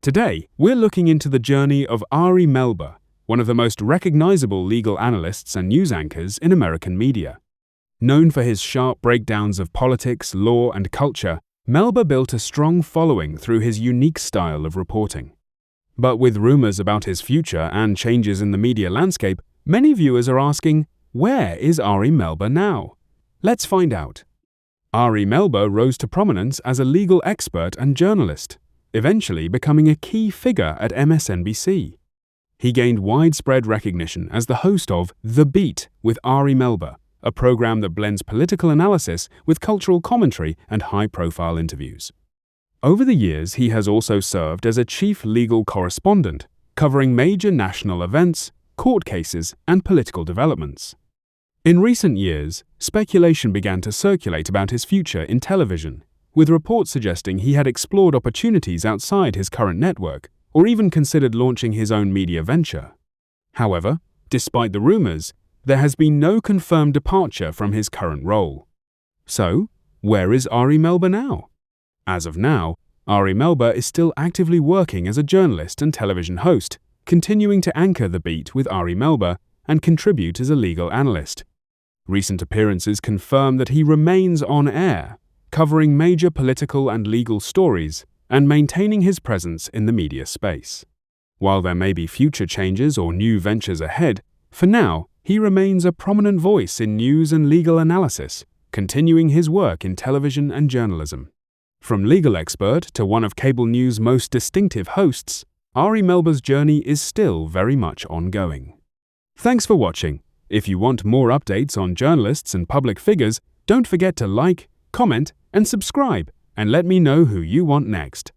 Today, we're looking into the journey of Ari Melber, one of the most recognizable legal analysts and news anchors in American media. Known for his sharp breakdowns of politics, law, and culture, Melber built a strong following through his unique style of reporting. But with rumors about his future and changes in the media landscape, many viewers are asking, where is Ari Melber now? Let's find out. Ari Melber rose to prominence as a legal expert and journalist, eventually becoming a key figure at MSNBC. He gained widespread recognition as the host of The Beat with Ari Melber, a program that blends political analysis with cultural commentary and high-profile interviews. Over the years, he has also served as a chief legal correspondent, covering major national events, court cases, and political developments. In recent years, speculation began to circulate about his future in television, with reports suggesting he had explored opportunities outside his current network, or even considered launching his own media venture. However, despite the rumors, there has been no confirmed departure from his current role. So, where is Ari Melber now? As of now, Ari Melber is still actively working as a journalist and television host, continuing to anchor The Beat with Ari Melber and contribute as a legal analyst. Recent appearances confirm that he remains on air, covering major political and legal stories and maintaining his presence in the media space. While there may be future changes or new ventures ahead, for now, he remains a prominent voice in news and legal analysis, continuing his work in television and journalism. From legal expert to one of cable news' most distinctive hosts, Ari Melber's journey is still very much ongoing. Thanks for watching. If you want more updates on journalists and public figures, don't forget to like, comment, and subscribe, and let me know who you want next.